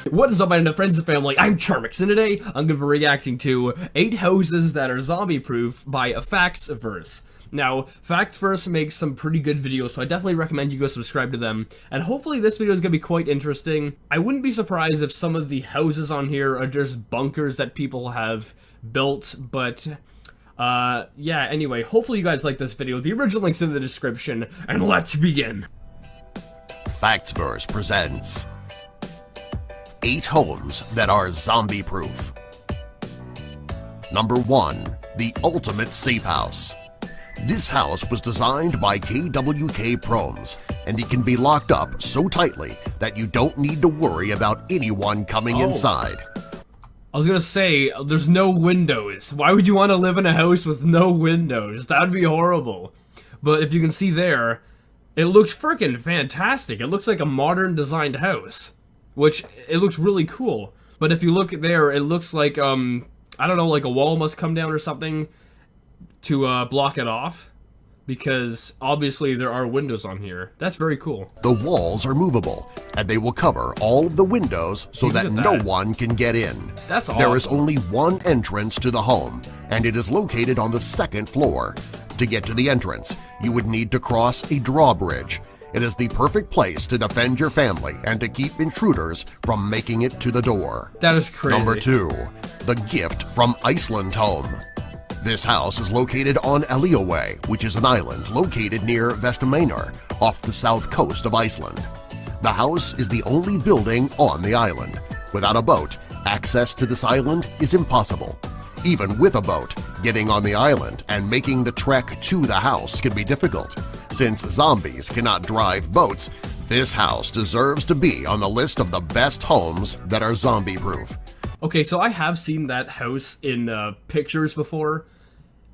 What is up, my friends and family? I'm Charmx, and today I'm going to be reacting to 8 houses that are zombie-proof by Factsverse. Now, Factsverse makes some pretty good videos, so I definitely recommend you go subscribe to them, and hopefully this video is going to be quite interesting. I wouldn't be surprised if some of the houses on here are just bunkers that people have built, but yeah, anyway, hopefully you guys like this video. The original link's in the description, and let's begin. Factsverse presents 8 homes that are zombie-proof. Number 1. The Ultimate Safe House. This house was designed by KWK Proms, and it can be locked up so tightly that you don't need to worry about anyone coming inside. I was gonna say, there's no windows. Why would you want to live in a house with no windows? That'd be horrible. But if you can see there, it looks freaking fantastic. It looks like a modern designed house. Which, it looks really cool. But if you look there, it looks like, I don't know, like a wall must come down or something to block it off. Because, obviously, there are windows on here. That's very cool. The walls are movable, and they will cover all of the windows so that no one can get in. That's awesome. There is only one entrance to the home, and it is located on the 2nd floor. To get to the entrance, you would need to cross a drawbridge. It is the perfect place to defend your family and to keep intruders from making it to the door. That is crazy. Number 2. The Gift from Iceland Home. This house is located on Eliaway, which is an island located near Vestmannaeyjar off the south coast of Iceland. The house is the only building on the island. Without a boat, access to this island is impossible. Even with a boat, getting on the island and making the trek to the house can be difficult. Since zombies cannot drive boats, this house deserves to be on the list of the best homes that are zombie-proof. Okay, so I have seen that house in pictures before,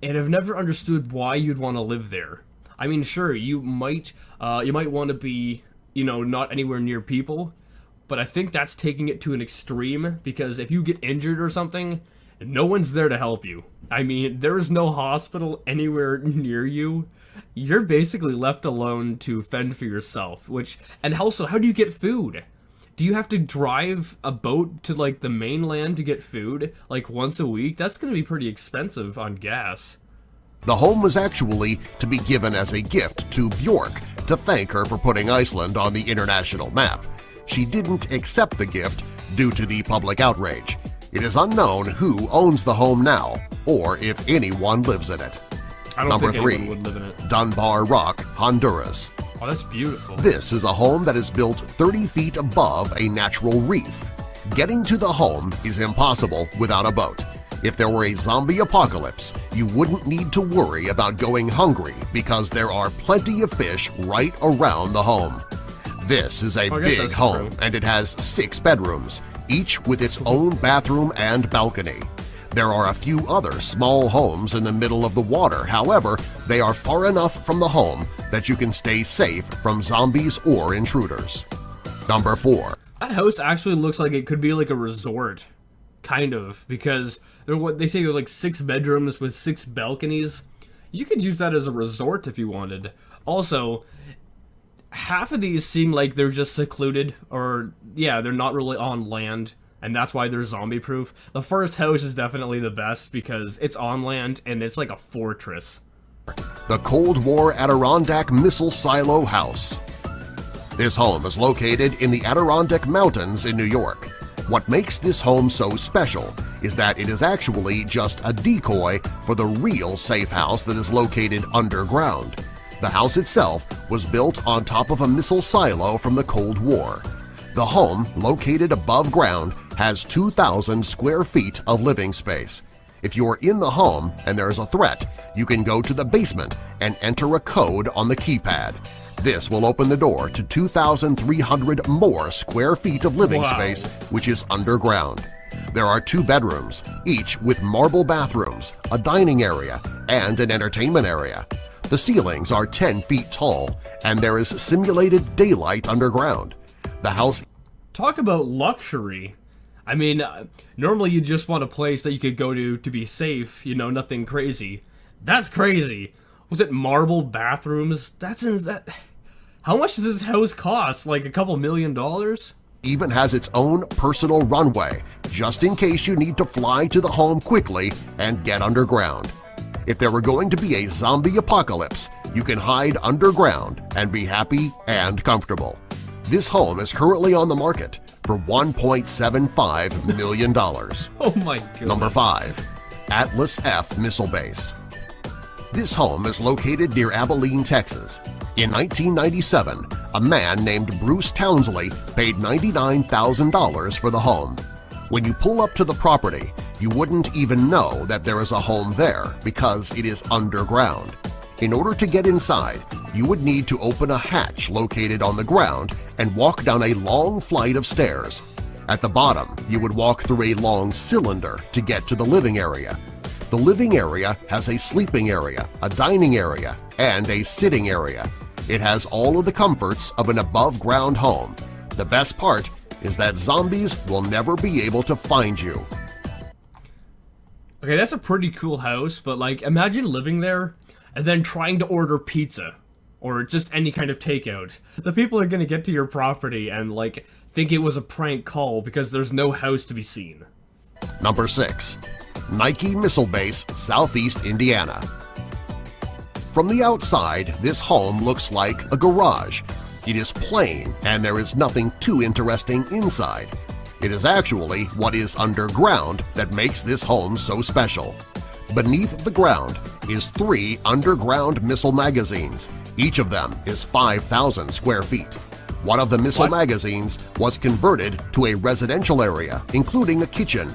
and I've never understood why you'd want to live there. I mean, sure, you might want to be, you know, not anywhere near people, but I think that's taking it to an extreme, because if you get injured or something, no one's there to help you. I mean, there is no hospital anywhere near you. You're basically left alone to fend for yourself, and also, how do you get food? Do you have to drive a boat to, like, the mainland to get food, like, once a week? That's gonna be pretty expensive on gas. The home was actually to be given as a gift to Bjork to thank her for putting Iceland on the international map. She didn't accept the gift due to the public outrage. It is unknown who owns the home now, or if anyone lives in it. I don't Number think 3. anyone would live in it. Dunbar Rock, Honduras. Oh, that's beautiful. This is a home that is built 30 feet above a natural reef. Getting to the home is impossible without a boat. If there were a zombie apocalypse, you wouldn't need to worry about going hungry because there are plenty of fish right around the home. This is a big home, and it has 6 bedrooms, each with its own bathroom and balcony. There are a few other small homes in the middle of the water, however, they are far enough from the home that you can stay safe from zombies or intruders. Number 4. That house actually looks like it could be like a resort, kind of, because they say they're like 6 bedrooms with 6 balconies. You could use that as a resort if you wanted. Also, half of these seem like they're just secluded, or yeah, they're not really on land, and that's why they're zombie-proof. The first house is definitely the best because it's on land and it's like a fortress. The Cold War Adirondack Missile Silo House. This home is located in the Adirondack Mountains in New York. What makes this home so special is that it is actually just a decoy for the real safe house that is located underground. The house itself was built on top of a missile silo from the Cold War. The home, located above ground, has 2,000 square feet of living space. If you're in the home and there's a threat, you can go to the basement and enter a code on the keypad. This will open the door to 2,300 more square feet of living space, which is underground. There are 2 bedrooms, each with marble bathrooms, a dining area, and an entertainment area. The ceilings are 10 feet tall, and there is simulated daylight underground. The house… Talk about luxury. I mean, normally you just want a place that you could go to be safe, you know, nothing crazy. That's crazy. Was it marble bathrooms? How much does this house cost? Like a couple $1 million? even has its own personal runway, just in case you need to fly to the home quickly and get underground. If there were going to be a zombie apocalypse, you can hide underground and be happy and comfortable. This home is currently on the market for $1.75 million. Oh my goodness. Number 5. Atlas F Missile Base. This home is located near Abilene, Texas. In 1997, a man named Bruce Townsley paid $99,000 for the home. When you pull up to the property, you wouldn't even know that there is a home there because it is underground. In order to get inside, you would need to open a hatch located on the ground and walk down a long flight of stairs. At the bottom, you would walk through a long cylinder to get to the living area. The living area has a sleeping area, a dining area, and a sitting area. It has all of the comforts of an above-ground home. The best part is that zombies will never be able to find you. Okay, that's a pretty cool house, but like imagine living there and then trying to order pizza or just any kind of takeout. The people are gonna get to your property and like think it was a prank call because there's no house to be seen. Number 6. Nike Missile Base, Southeast Indiana. From the outside, this home looks like a garage. It is plain and there is nothing too interesting inside. It is actually what is underground that makes this home so special. Beneath the ground is 3 underground missile magazines. Each of them is 5,000 square feet. One of the missile magazines was converted to a residential area, including a kitchen,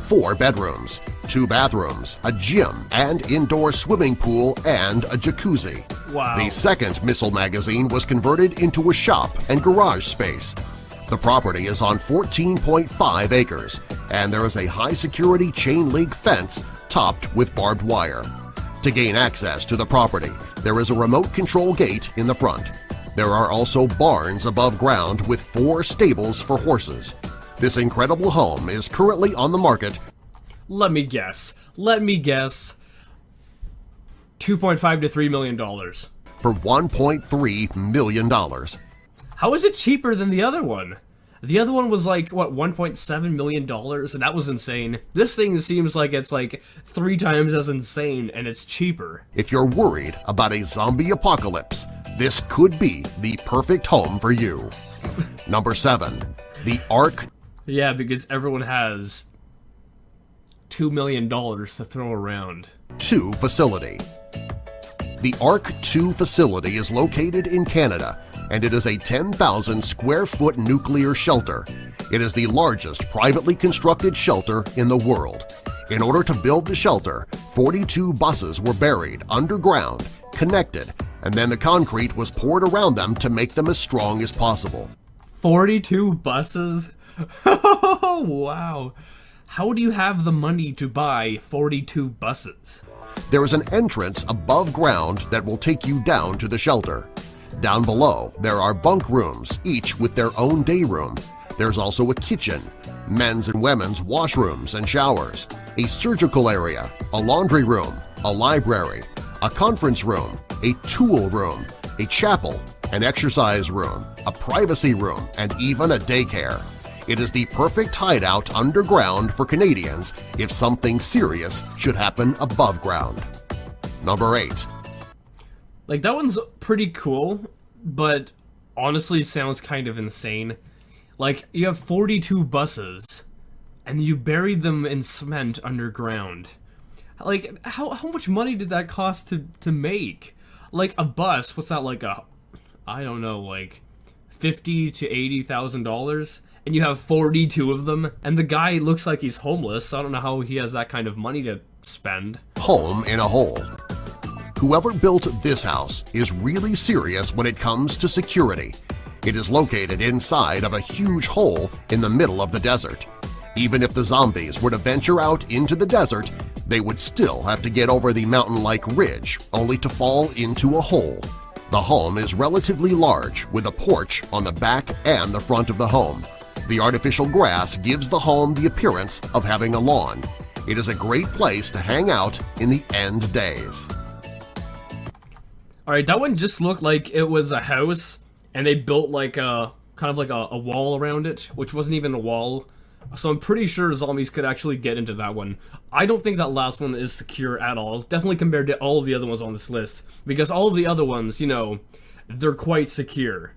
4 bedrooms, 2 bathrooms, a gym and indoor swimming pool, and a jacuzzi. Wow. The second missile magazine was converted into a shop and garage space. The property is on 14.5 acres, and there is a high-security chain-link fence topped with barbed wire. To gain access to the property, there is a remote control gate in the front. There are also barns above ground with 4 stables for horses. This incredible home is currently on the market. Let me guess. $2.5 to $3 million. For $1.3 million. How is it cheaper than the other one? The other one was like, what, $1.7 million? And that was insane. This thing seems like it's like 3 times as insane, and it's cheaper. If you're worried about a zombie apocalypse, this could be the perfect home for you. Number 7. The Ark. Yeah, because everyone has $2 million to throw around. 2 facility. The Ark 2 facility is located in Canada, and it is a 10,000 square foot nuclear shelter. It is the largest privately constructed shelter in the world. In order to build the shelter, 42 buses were buried underground, connected, and then the concrete was poured around them to make them as strong as possible. 42 buses? Oh, wow. How do you have the money to buy 42 buses? There is an entrance above ground that will take you down to the shelter. Down below, there are bunk rooms, each with their own day room. There's also a kitchen, men's and women's washrooms and showers, a surgical area, a laundry room, a library, a conference room, a tool room, a chapel, an exercise room, a privacy room, and even a daycare. It is the perfect hideout underground for Canadians if something serious should happen above ground. Number 8. Like, that one's pretty cool, but honestly sounds kind of insane. Like, you have 42 buses, and you buried them in cement underground. Like, how much money did that cost to make? Like, a bus, what's that, like I don't know, like $50,000 to $80,000? And you have 42 of them, and the guy looks like he's homeless, so I don't know how he has that kind of money to spend. Home in a hole. Whoever built this house is really serious when it comes to security. It is located inside of a huge hole in the middle of the desert. Even if the zombies were to venture out into the desert, they would still have to get over the mountain-like ridge, only to fall into a hole. The home is relatively large, with a porch on the back and the front of the home. The artificial grass gives the home the appearance of having a lawn. It is a great place to hang out in the end days. All Alright, that one just looked like it was a house, and they built like a kind of like a wall around it, which wasn't even a wall. So I'm pretty sure zombies could actually get into that one. I don't think that last one is secure at all, definitely compared to all of the other ones on this list, because all of the other ones, you know, they're quite secure.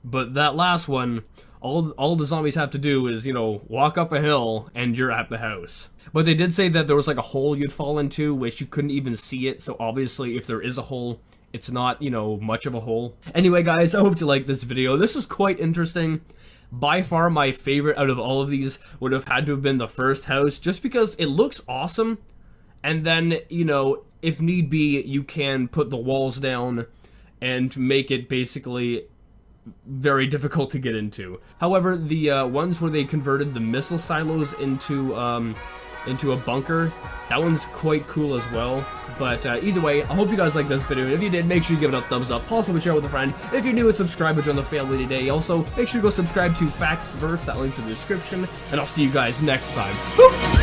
But that last one, all the zombies have to do is, you know, walk up a hill and you're at the house. But they did say that there was like a hole you'd fall into, which you couldn't even see it, so obviously if there is a hole, it's not, you know, much of a hole. Anyway guys, I hope you liked this video. This was quite interesting. By far my favorite out of all of these would have had to have been the first house, just because it looks awesome, and then, you know, if need be, you can put the walls down and make it basically very difficult to get into. However, the ones where they converted the missile silos into a bunker, that one's quite cool as well. But either way, I hope you guys liked this video, and if you did, make sure you give it a thumbs up. Possibly share with a friend. If you're new, subscribe to join the family today. Also, make sure you go subscribe to Factsverse, that link's in the description, and I'll see you guys next time.